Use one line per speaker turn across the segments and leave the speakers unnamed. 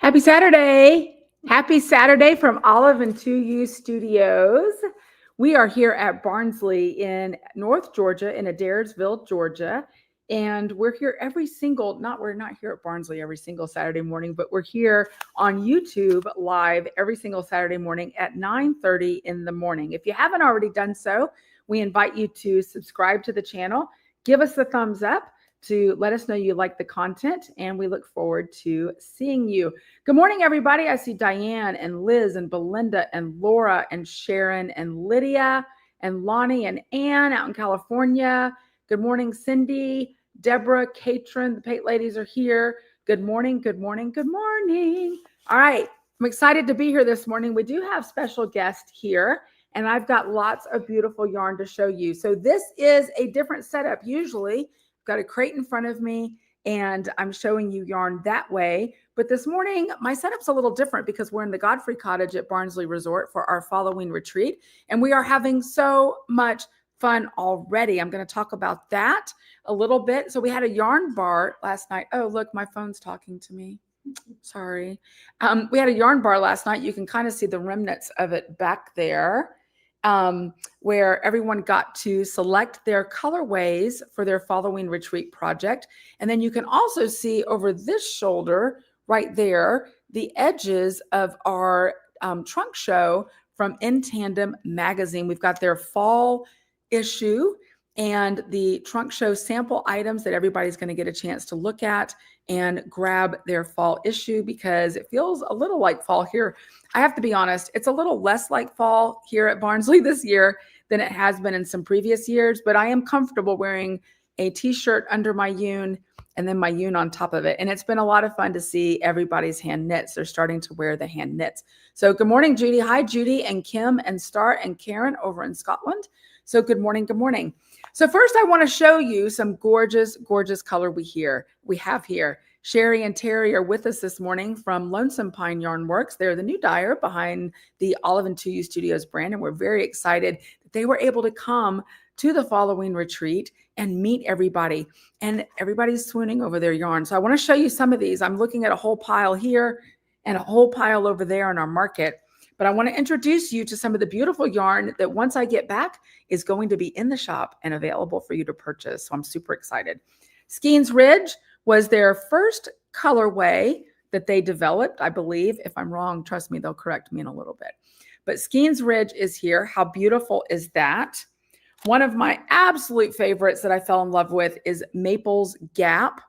Happy Saturday. Happy Saturday from Olive Two Ewe Studios. We are here at Barnsley in North Georgia, in Adairsville, Georgia. And we're here we're not here at Barnsley every single Saturday morning, but we're here on YouTube live every single Saturday morning at 9:30 in the morning. If you haven't already done so, we invite you to subscribe to the channel, give us a thumbs up to let us know you like the content, and we look forward to seeing you. Good morning, everybody. I see Diane and Liz and Belinda and Laura and Sharon and Lydia and Lonnie and Ann out in California. Good morning, Cindy, Deborah, Katrin. The Pate ladies are here. Good morning, good morning, good morning. All right, I'm excited to be here this morning. We do have special guests here, and I've got lots of beautiful yarn to show you. So this is a different setup. Usually, got a crate in front of me and I'm showing you yarn that way. But this morning, my setup's a little different because we're in the Godfrey Cottage at Barnsley Resort for our Falloween retreat. And we are having so much fun already. I'm going to talk about that a little bit. So we had a yarn bar last night. Oh, look, my phone's talking to me. Sorry. We had a yarn bar last night. You can kind of see the remnants of it back there. Where everyone got to select their colorways for their Falloween retreat project. And then you can also see over this shoulder right there, the edges of our trunk show from In Tandem magazine. We've got their fall issue and the trunk show sample items that everybody's going to get a chance to look at and grab their fall issue because it feels a little like fall here. I have to be honest, it's a little less like fall here at Barnsley this year than it has been in some previous years, but I am comfortable wearing a t-shirt under my yun and then my yun on top of it. And it's been a lot of fun to see everybody's hand knits. They're starting to wear the hand knits. So good morning, Judy. Hi, Judy and Kim and Star and Karen over in Scotland. So good morning, good morning. So first I want to show you some gorgeous, gorgeous color we have here. Sherry and Teri are with us this morning from Lonesome Pine Yarnworks. They're the new dyer behind the Olive Two Ewe Studios brand, and we're very excited that they were able to come to the Falloween retreat and meet everybody. And everybody's swooning over their yarn. So I want to show you some of these. I'm looking at a whole pile here and a whole pile over there in our market. But I want to introduce you to some of the beautiful yarn that once I get back is going to be in the shop and available for you to purchase. So I'm super excited. Skeens Ridge was their first colorway that they developed, I believe. If I'm wrong, trust me, they'll correct me in a little bit. But Skeens Ridge is here. How beautiful is that? One of my absolute favorites that I fell in love with is Maples Gap.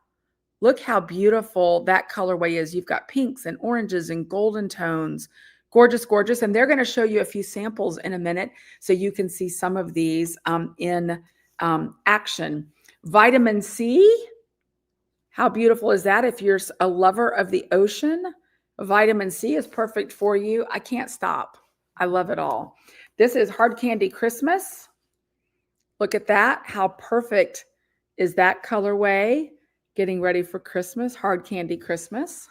Look how beautiful that colorway is. You've got pinks and oranges and golden tones. Gorgeous, gorgeous. And they're going to show you a few samples in a minute so you can see some of these in action. Vitamin C. How beautiful is that? If you're a lover of the ocean, vitamin C is perfect for you. I can't stop. I love it all. This is Hard Candy Christmas. Look at that. How perfect is that colorway? Getting ready for Christmas, Hard Candy Christmas.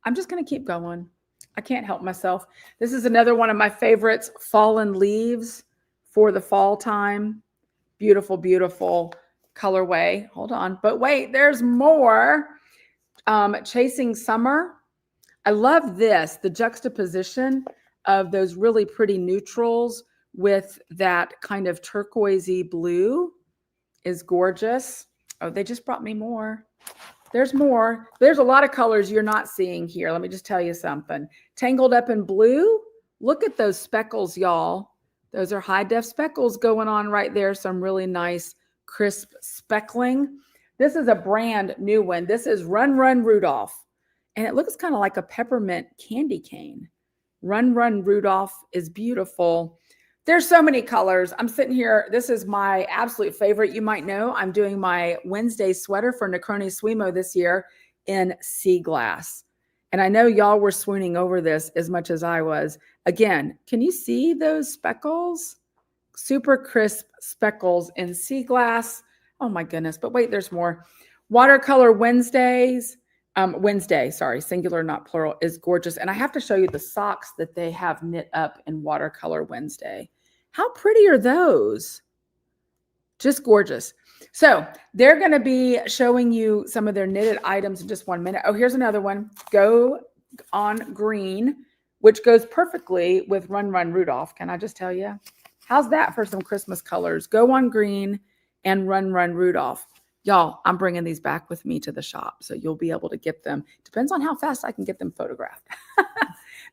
I'm just going to keep going. I can't help myself. This is another one of my favorites, Fallen Leaves for the fall time. Beautiful, beautiful colorway. Hold on. But wait, there's more. Chasing Summer. I love this, the juxtaposition of those really pretty neutrals with that kind of turquoisey blue is gorgeous. Oh, they just brought me more. There's more. There's a lot of colors you're not seeing here. Let me just tell you something. Tangled Up in Blue. Look at those speckles, y'all. Those are high def speckles going on right there. Some really nice crisp speckling. This is a brand new one. This is Run Run Rudolph. And it looks kind of like a peppermint candy cane. Run Run Rudolph is beautiful. There's so many colors. I'm sitting here. This is my absolute favorite. You might know I'm doing my Wednesday sweater for Necroni Swimo this year in sea glass. And I know y'all were swooning over this as much as I was. Again, can you see those speckles? Super crisp speckles in sea glass. Oh my goodness. But wait, there's more. Watercolor Wednesdays. Wednesday, sorry, singular, not plural, is gorgeous. And I have to show you the socks that they have knit up in Watercolor Wednesday. How pretty are those? Just gorgeous. So they're going to be showing you some of their knitted items in just 1 minute. Oh, here's another one. Go on green, which goes perfectly with Run Run Rudolph. Can I just tell you? How's that for some Christmas colors? Go on green and Run Run Rudolph. Y'all, I'm bringing these back with me to the shop, so you'll be able to get them. Depends on how fast I can get them photographed.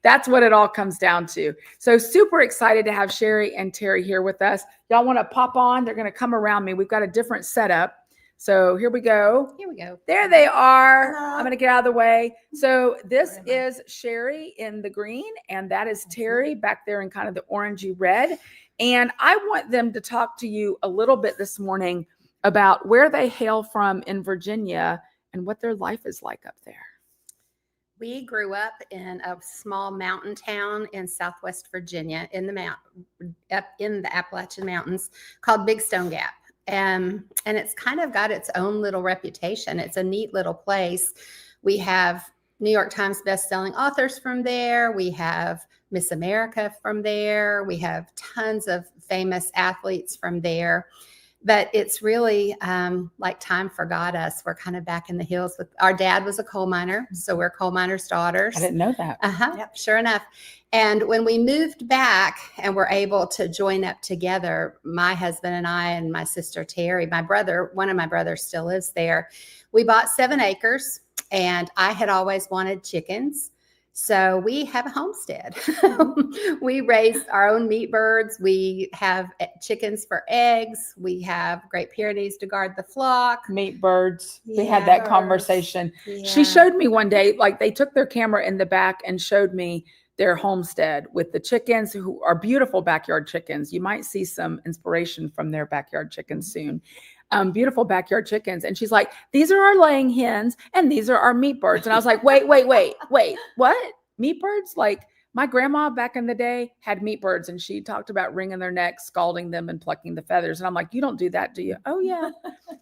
That's what it all comes down to. So super excited to have Sherry and Teri here with us. Y'all want to pop on? They're going to come around me. We've got a different setup. So here we go.
Here we go.
There they are.
Hello.
I'm going to get out of the way. So this is Sherry in the green, and that is Teri back there in kind of the orangey red. And I want them to talk to you a little bit this morning about where they hail from in Virginia and what their life is like up there.
We grew up in a small mountain town in Southwest Virginia up in the Appalachian Mountains called Big Stone Gap. And it's kind of got its own little reputation. It's a neat little place. We have New York Times bestselling authors from there. We have Miss America from there. We have tons of famous athletes from there. But it's really like time forgot us. We're kind of back in the hills. Our dad was a coal miner, so we're coal miners' daughters.
I didn't know that.
Yep, sure enough. And when we moved back and were able to join up together, my husband and I and my sister Teri, one of my brothers still lives there. We bought 7 acres, and I had always wanted chickens. So we have a homestead. We raise our own meat birds. We have chickens for eggs. We have Great Pyrenees to guard the flock.
Meat birds. We
Yeah.
had that conversation.
Yeah.
She showed me one day, like they took their camera in the back and showed me their homestead with the chickens, who are beautiful backyard chickens. You might see some inspiration from their backyard chickens soon. Beautiful backyard chickens. And she's like, these are our laying hens and these are our meat birds. And I was like, wait, what? Meat birds? Like my grandma back in the day had meat birds, and she talked about wringing their necks, scalding them and plucking the feathers. And I'm like, you don't do that, do you? Oh yeah.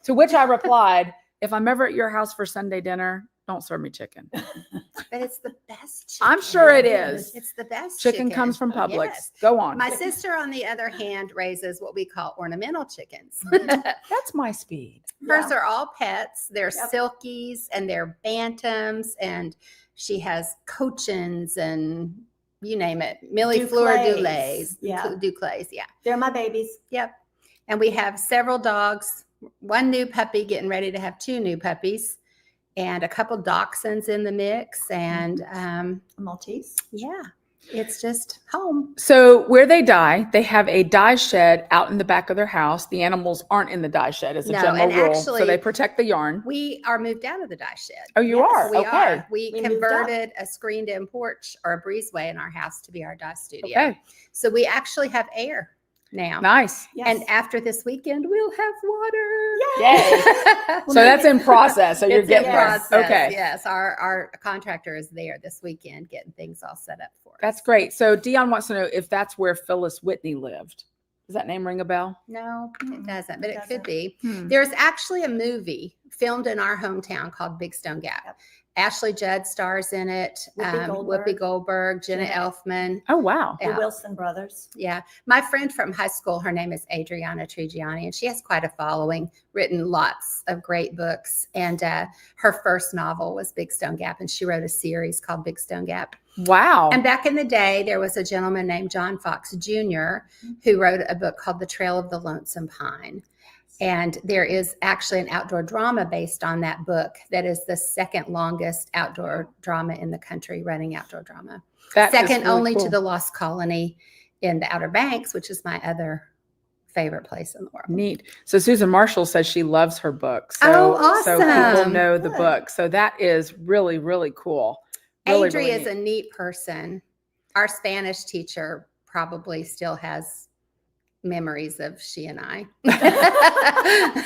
To which I replied, if I'm ever at your house for Sunday dinner, don't serve me chicken.
But it's the best chicken.
I'm sure it is.
It's the best
Chicken comes from Publix.
Yes.
Go on.
My sister, on the other hand, raises what we call ornamental chickens.
That's my speed.
Hers are all pets. They're
Yep.
silkies and they're bantams, and she has cochins and you name it. Millefleur
Duclays.
Duclays, yeah.
They're my babies.
Yep. And we have several dogs, 1 new puppy, getting ready to have 2 new puppies, and a couple dachshunds in the mix. And
A Maltese.
yeah, it's just home.
So where they dye, they have a dye shed out in the back of their house. The animals aren't in the dye shed as a
No,
general
and
rule.
actually-
So they protect the yarn.
We are moved out of the dye shed.
Oh, you
Yes,
are?
We
Okay.
are. We
We moved up.
converted a screened-in porch or a breezeway in our house to be our dye studio.
Okay.
So we actually have air now.
Nice.
Yes.
And after this weekend, we'll have water.
Yay. So that's in process. So you're
It's in
getting there.
process.
Okay.
Yes, our contractor is there this weekend getting things all set up for us.
That's great. So Dion wants to know if that's where Phyllis Whitney lived. Does that name ring a bell?
No, it
Mm-mm,
doesn't, but
it
it could
doesn't.
be.
Hmm.
There's actually a movie filmed in our hometown called Big Stone Gap.
Yep.
Ashley Judd stars in it.
Whoopi
Goldberg, Jenna
Jenna.
Elfman.
Oh, wow.
The
Yeah.
Wilson brothers.
Yeah. My friend from high school, her name is Adriana Trigiani, and she has quite a following, written lots of great books. And her first novel was Big Stone Gap, and she wrote a series called Big Stone Gap.
Wow.
And back in the day, there was a gentleman named John Fox Jr. who wrote a book called The Trail of the Lonesome Pine. And there is actually an outdoor drama based on that book that is the second longest outdoor drama in the country, running outdoor drama.
That is
Second
really
only
cool.
to the Lost Colony in the Outer Banks, which is my other favorite place in the world.
Neat. So Susan Marshall says she loves her book. So,
Oh,
So people
awesome.
know the
Good.
book. So that is really, really cool. Really,
Adri
really
is
neat.
a neat person. Our Spanish teacher probably still has memories of she and I.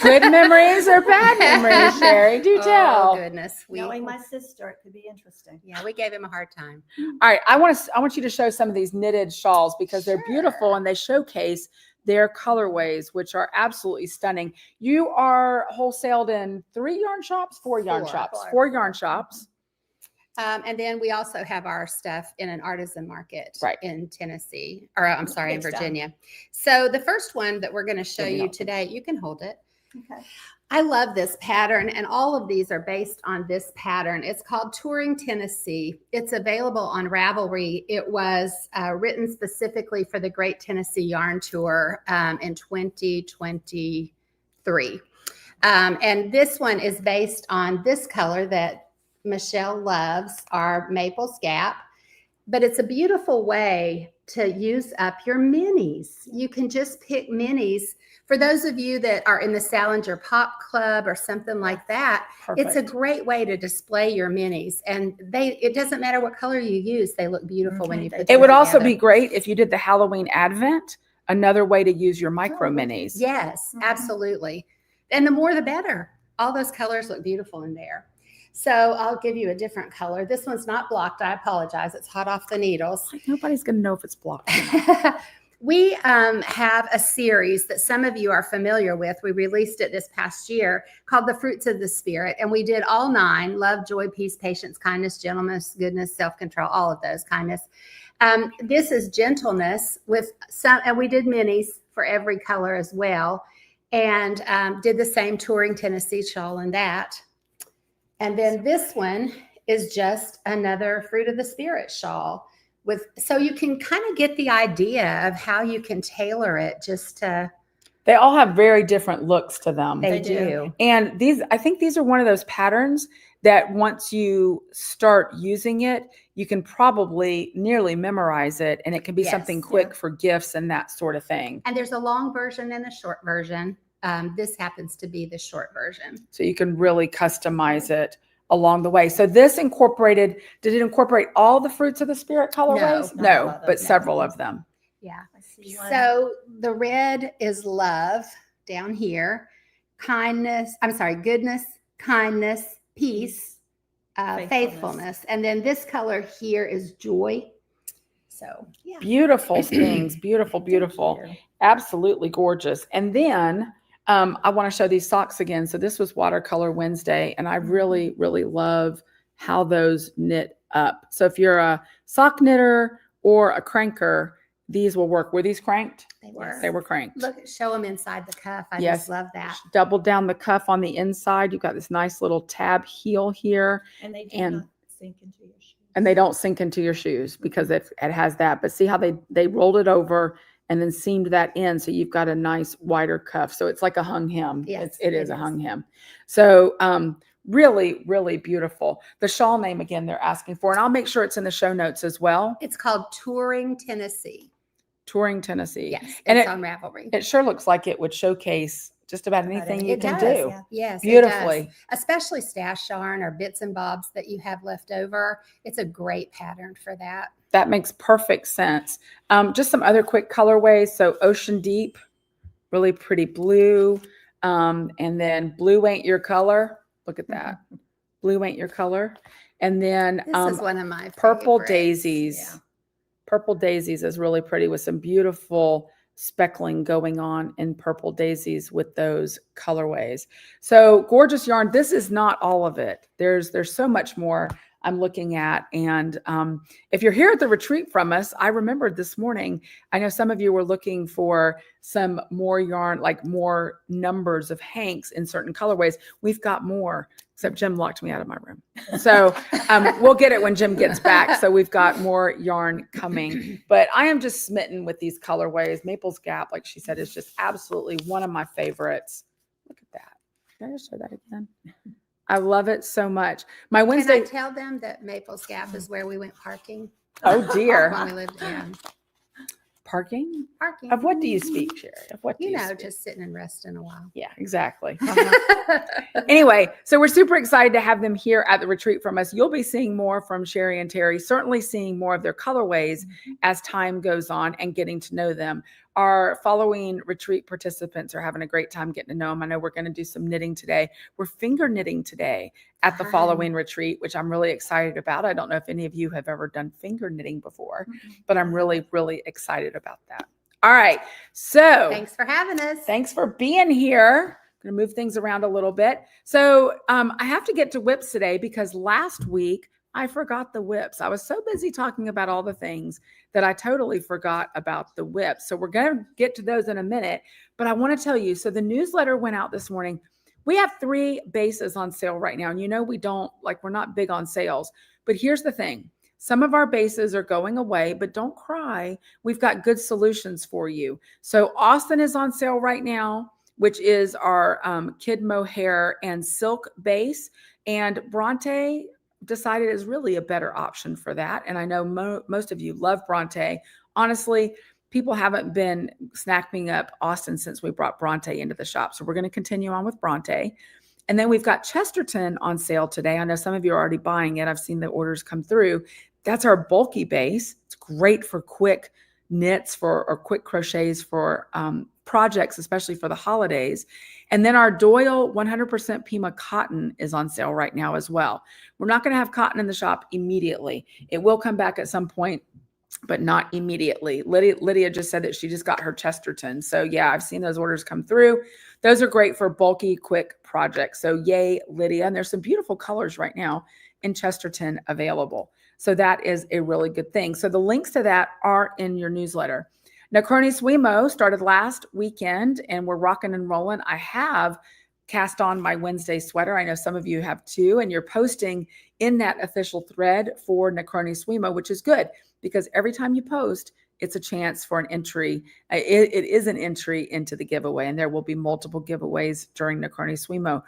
Good memories or bad memories, Sherry? Do
Oh,
tell.
goodness.
Knowing my sister, it could be interesting.
Yeah, we gave him a hard time.
All right, I want you to show some of these knitted shawls because they're beautiful and they showcase their colorways, which are absolutely stunning. You are wholesaled in 3 yarn shops, 4 yarn
Four.
shops,
Four.
4 yarn shops.
And then we also have our stuff in an artisan market
Right.
in Tennessee, or I'm sorry, in
Big Stone.
Virginia. So the first one that we're going to show
That'd be
you
awesome.
today, you can hold it.
Okay.
I love this pattern, and all of these are based on this pattern. It's called Touring Tennessee. It's available on Ravelry. It was written specifically for the Great Tennessee Yarn Tour in 2023. And this one is based on this color that Michelle loves, our Maples Gap. But it's a beautiful way to use up your minis. You can just pick minis. For those of you that are in the Salinger Pop Club or something like that, it's a great way to display your minis. And it doesn't matter what color you use, they look beautiful when you put them
It would also
together.
be great if you did the Halloween Advent, another way to use your micro minis.
Yes, absolutely. And the more the better. All those colors look beautiful in there. So I'll give you a different color. This one's not blocked. I apologize. It's hot off the needles.
Like, nobody's going to know if it's blocked.
We have a series that some of you are familiar with. We released it this past year called The Fruits of the Spirit. And we did all 9: love, joy, peace, patience, kindness, gentleness, goodness, self-control, all of those, kindness. This is gentleness with some, and we did minis for every color as well. And did the same Touring Tennessee shawl in that. And then this one is just another Fruit of the Spirit shawl. So you can kind of get the idea of how you can tailor it just to.
They all have very different looks to them.
They do.
And I think these are one of those patterns that once you start using it, you can probably nearly memorize it, and it can be something quick for gifts and that sort of thing.
And there's a long version and a short version. This happens to be the short version.
So you can really customize it along the way. So this did it incorporate all the Fruits of the Spirit colorways? No, but several of them.
Yeah.
I see one.
So the red is love down here. Goodness, kindness, peace, faithfulness. And then this color here is joy. So yeah.
Beautiful things. Beautiful, beautiful. Absolutely gorgeous. And then I want to show these socks again. So this was Watercolor Wednesday, and I really, really love how those knit up. So if you're a sock knitter or a cranker, these will work. Were these cranked?
They were.
They were cranked.
Look, show them inside the cuff. I
Yes.
just love that.
Double down the cuff on the inside. You've got this nice little tab heel here,
And they do
and-
not sink into your shoes.
and they don't sink into your shoes because it has that. But see how they rolled it over and then seamed that in, so you've got a nice wider cuff. So it's like a hung hem.
Yes,
it is
it
a
is.
hung hem. So really, really beautiful. The shawl name again they're asking for, and I'll make sure it's in the show notes as well.
It's called Touring Tennessee.
Touring Tennessee.
Yes,
And
it's
it-
on Ravelry.
It sure looks like it would showcase just about anything you
It
can
does,
do.
yeah.
Yes, it
Beautifully.
does. Especially stash yarn or bits and bobs that you have left over. It's a great pattern for that.
That makes perfect sense. Just some other quick colorways. So Ocean Deep, really pretty blue. And then Blue Ain't Your Color. Look at that. Blue Ain't Your Color. And then
This is one of my
Purple
favorites.
Daisies.
Yeah.
Purple Daisies is really pretty with some beautiful speckling going on in Purple Daisies with those colorways. So gorgeous yarn. This is not all of it. There's so much more I'm looking at. And if you're here at the retreat from us, I remembered this morning, I know some of you were looking for some more yarn, like more numbers of hanks in certain colorways. We've got more, except Jim locked me out of my room. So we'll get it when Jim gets back. So we've got more yarn coming. But I am just smitten with these colorways. Maples Gap, like she said, is just absolutely one of my favorites. Look at that. Can I just show that again? I love it so much. My Wednesday.
Can I tell them that Maples Gap is where we went parking?
Oh dear.
When we lived in
Parking?
parking.
Of what do you speak, Sherry? Of what do you speak?
just sitting and resting a while.
Yeah, exactly. Anyway, so we're super excited to have them here at the retreat from us. You'll be seeing more from Sherry and Teri, certainly seeing more of their colorways as time goes on and getting to know them. Our Falloween retreat participants are having a great time getting to know them. I know we're going to do some knitting today. We're finger knitting today at the Falloween retreat, which I'm really excited about. I don't know if any of you have ever done finger knitting before, but I'm really, really excited about that. All right. So
Thanks for having us.
thanks for being here. I'm going to move things around a little bit. So I have to get to whips today because last week I forgot the whips. I was so busy talking about all the things that I totally forgot about the whips. So we're going to get to those in a minute, but I want to tell you, so the newsletter went out this morning. We have 3 bases on sale right now. And we're not big on sales, but here's the thing. Some of our bases are going away, but don't cry. We've got good solutions for you. So Austin is on sale right now, which is our kid mohair and silk base. And Bronte decided is really a better option for that. And I know most of you love Bronte. Honestly, people haven't been snapping up Austin since we brought Bronte into the shop. So we're going to continue on with Bronte. And then we've got Chesterton on sale today. I know some of you are already buying it. I've seen the orders come through. That's our bulky base. It's great for quick knits or quick crochets for projects, especially for the holidays. And then our Doyle 100% Pima cotton is on sale right now as well. We're not going to have cotton in the shop immediately. It will come back at some point, but not immediately. Lydia just said that she just got her Chesterton. So yeah, I've seen those orders come through. Those are great for bulky, quick projects. So yay, Lydia. And there's some beautiful colors right now in Chesterton available. So that is a really good thing. So the links to that are in your newsletter. Necronis Wemo started last weekend and we're rocking and rolling. I have cast on my Wednesday sweater. I know some of you have too, and you're posting in that official thread for Necronis Wemo, which is good because every time you post, it's a chance for an entry. It is an entry into the giveaway, and there will be multiple giveaways during Necronis Wemo.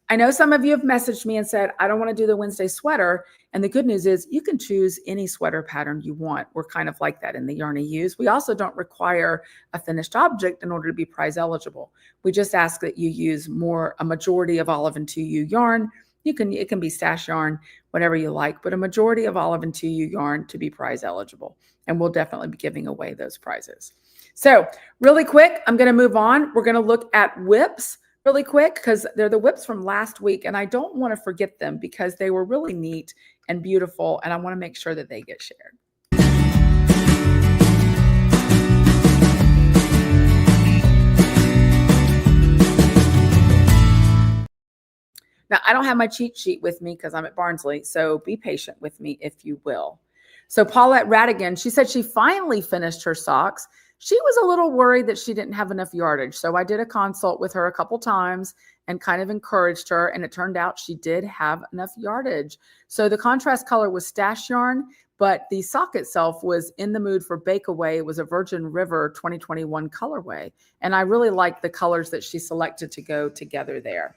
I know some of you have messaged me and said, I don't want to do the Wednesday sweater. And the good news is you can choose any sweater pattern you want. We're kind of like that in the Yarny Ewes. We also don't require a finished object in order to be prize eligible. We just ask that you use a majority of Olive Two Ewe yarn. It can be stash yarn, whatever you like, but a majority of Olive Two Ewe yarn to be prize eligible. And we'll definitely be giving away those prizes. So really quick, I'm going to move on. We're going to look at whips really quick because they're the whips from last week. And I don't want to forget them because they were really neat and beautiful. And I want to make sure that they get shared. Now, I don't have my cheat sheet with me because I'm at Barnsley, so be patient with me if you will. So Paulette Radigan, she said she finally finished her socks. She was a little worried that she didn't have enough yardage. So I did a consult with her a couple times and kind of encouraged her. And it turned out she did have enough yardage. So the contrast color was stash yarn, but the sock itself was in the mood for Bakeaway. It was a Virgin River 2021 colorway. And I really liked the colors that she selected to go together there.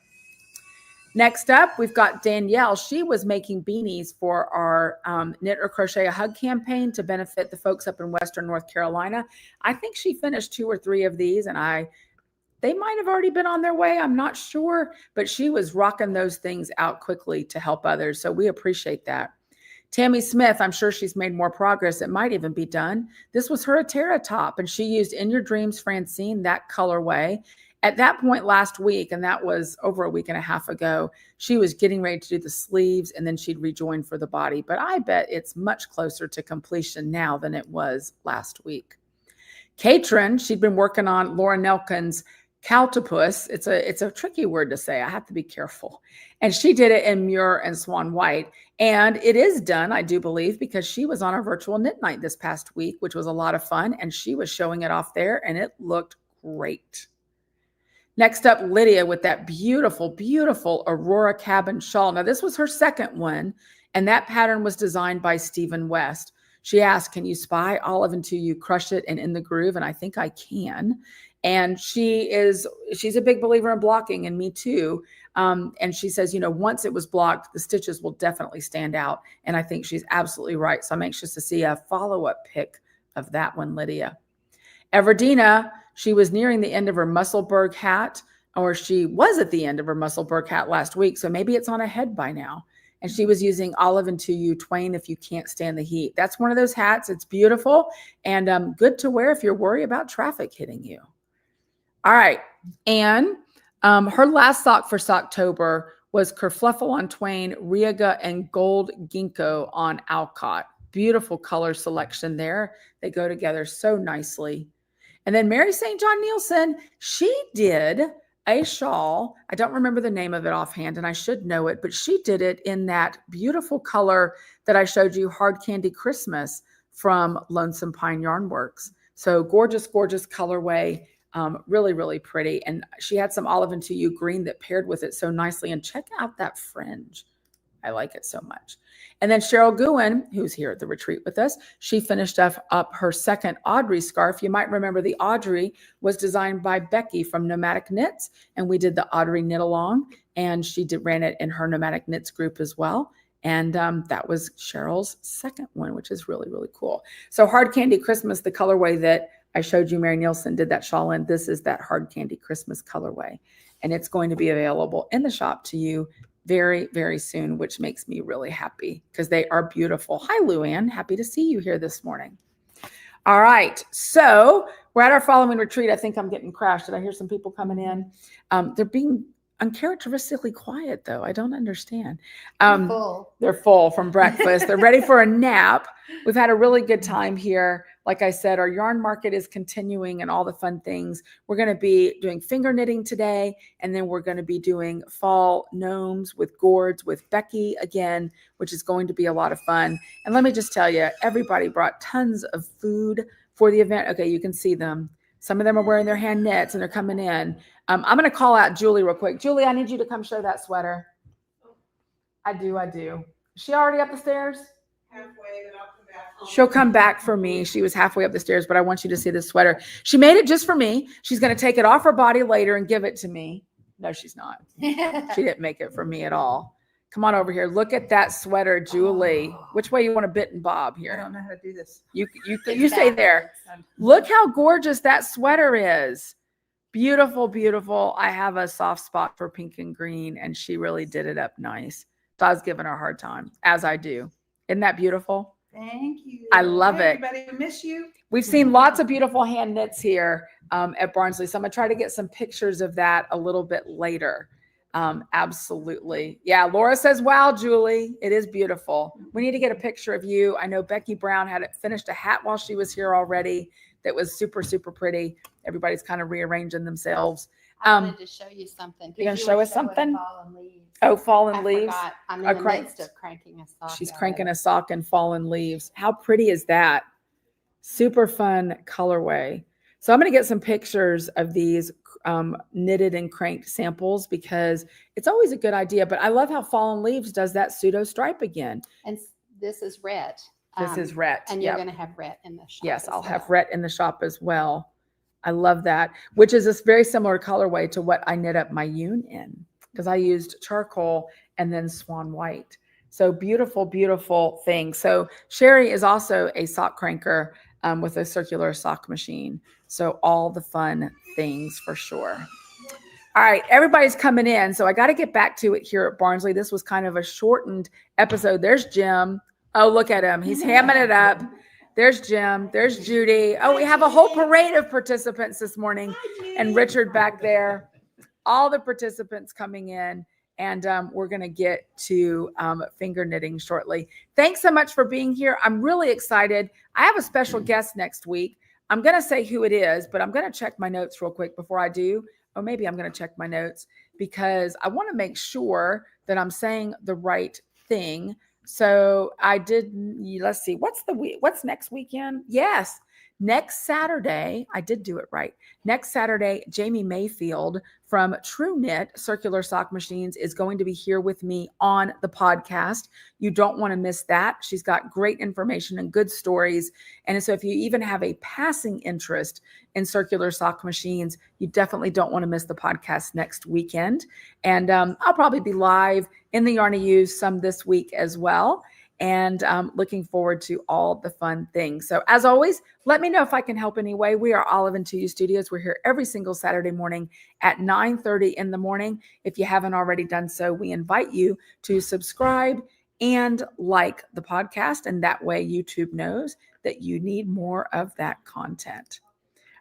Next up, we've got Danielle. She was making beanies for our Knit or Crochet a Hug campaign to benefit the folks up in Western North Carolina. I think she finished 2 or 3 of these, and they might have already been on their way. I'm not sure, but she was rocking those things out quickly to help others. So we appreciate that. Tammy Smith, I'm sure she's made more progress. It might even be done. This was her Etera top, and she used In Your Dreams Francine, that colorway. At that point last week, and that was over a week and a half ago, she was getting ready to do the sleeves and then she'd rejoin for the body. But I bet it's much closer to completion now than it was last week. Katrin, she'd been working on Laura Nelkin's Cowltopus. It's a tricky word to say. I have to be careful. And she did it in Muir and Swan White. And it is done, I do believe, because she was on our virtual knit night this past week, which was a lot of fun. And she was showing it off there and it looked great. Next up, Lydia with that beautiful, beautiful Aurora cabin shawl. Now, this was her second one, and that pattern was designed by Stephen West. She asked, can you spy Olive until you crush it and in the groove? And I think I can. And she's a big believer in blocking, and me too. And she says, once it was blocked, the stitches will definitely stand out. And I think she's absolutely right. So I'm anxious to see a follow-up pic of that one, Lydia. Everdina, she was nearing the end of her Musselburgh hat, or she was at the end of her Musselburgh hat last week. So maybe it's on a head by now. And she was using Olive Two Ewe Twain if you can't stand the heat. That's one of those hats. It's beautiful and good to wear if you're worried about traffic hitting you. All right. And her last sock for Socktober was Kerfluffle on Twain, Riaga, and Gold Ginkgo on Alcott. Beautiful color selection there. They go together so nicely. And then Mary St. John Nielsen, she did a shawl. I don't remember the name of it offhand, and I should know it, but she did it in that beautiful color that I showed you, Hard Candy Christmas from Lonesome Pine Yarnworks. So gorgeous, gorgeous colorway. Really, really pretty. And she had some Olive Two Ewe green that paired with it so nicely. And check out that fringe. I like it so much. And then Cheryl Gouen, who's here at the retreat with us, she finished up her second Audrey scarf. You might remember the Audrey was designed by Becky from Nomadic Knits, and we did the Audrey knit along, and she ran it in her Nomadic Knits group as well. And that was Cheryl's second one, which is really, really cool. So Hard Candy Christmas, the colorway that I showed you, Mary Nielsen did that shawl in. This is that Hard Candy Christmas colorway, and it's going to be available in the shop to you very, very soon, which makes me really happy because they are beautiful. Hi, Luann. Happy to see you here this morning. All right. So we're at our Falloween retreat. I think I'm getting crashed. Did I hear some people coming in? They're being uncharacteristically quiet, though. I don't understand. They're full from breakfast. They're ready for a nap. We've had a really good time here. Like I said, our yarn market is continuing and all the fun things. We're going to be doing finger knitting today, and then we're going to be doing fall gnomes with gourds with Becky again, which is going to be a lot of fun. And let me just tell you, everybody brought tons of food for the event. Okay, you can see them. Some of them are wearing their hand knits and they're coming in. I'm going to call out Julie real quick. Julie, I need you to come show that sweater. I do. Is she already up the stairs?
Halfway, then I'll come back.
She'll come back for me. She was halfway up the stairs, but I want you to see this sweater. She made it just for me. She's going to take it off her body later and give it to me. No, she's not. She didn't make it for me at all. Come on over here. Look at that sweater, Julie. Which way you want to bit and bob
I
here?
don't know how to do this.
You stay there. Look how gorgeous that sweater is. Beautiful, beautiful. I have a soft spot for pink and green, and she really did it up nice. So I was giving her a hard time, as I do. Isn't that beautiful?
Thank you.
I love it.
Everybody, miss you.
We've seen lots of beautiful hand knits here at Barnsley. So I'm going to try to get some pictures of that a little bit later. Absolutely. Yeah. Laura says, wow, Julie, it is beautiful. We need to get a picture of you. I know Becky Brown had finished a hat while she was here already. That was super, super pretty. Everybody's kind of rearranging themselves.
I wanted to show you something.
You gonna show us something?
Fallen leaves.
Oh, fallen
I
leaves.
forgot. I'm in the midst of cranking a sock.
She's cranking a sock and fallen leaves. How pretty is that? Super fun colorway. So I'm going to get some pictures of these knitted and cranked samples because it's always a good idea. But I love how Fallen Leaves does that pseudo stripe again.
And this is red.
This is ret.
And you're going to have ret in the shop.
Yes, I'll have ret in the shop as well. I love that, which is this very similar colorway to what I knit up my Yune in because I used charcoal and then swan white. So beautiful, beautiful thing. So Sherry is also a sock cranker with a circular sock machine. So all the fun things for sure. All right, everybody's coming in. So I got to get back to it here at Barnsley. This was kind of a shortened episode. There's Jim. Oh, look at him. He's hamming it up. There's Jim. There's Judy. Oh, we have a whole parade of participants this morning. And Richard back there. All the participants coming in. And we're going to get to finger knitting shortly. Thanks so much for being here. I'm really excited. I have a special guest next week. I'm going to say who it is, but I'm going to check my notes real quick before I do. Or maybe I'm going to check my notes because I want to make sure that I'm saying the right thing. So I did, let's see, what's next weekend? Yes. Next Saturday, I did do it right. Next Saturday, Jamie Mayfield from True Knit Circular Sock Machines is going to be here with me on the podcast. You don't want to miss that. She's got great information and good stories. And so if you even have a passing interest in circular sock machines, you definitely don't want to miss the podcast next weekend. And I'll probably be live in the Yarny Ewes some this week as well. And looking forward to all the fun things. So as always, let me know if I can help anyway. We are Olive Two Ewe Studios. We're here every single Saturday morning at 9:30 in the morning. If you haven't already done so, we invite you to subscribe and like the podcast. And that way YouTube knows that you need more of that content.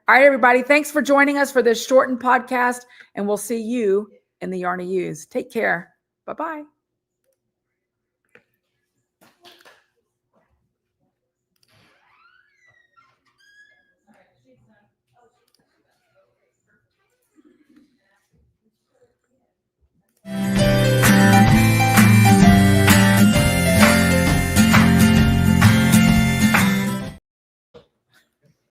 All right, everybody. Thanks for joining us for this shortened podcast. And we'll see you in the Yarny Ewes. Take care. Bye-bye.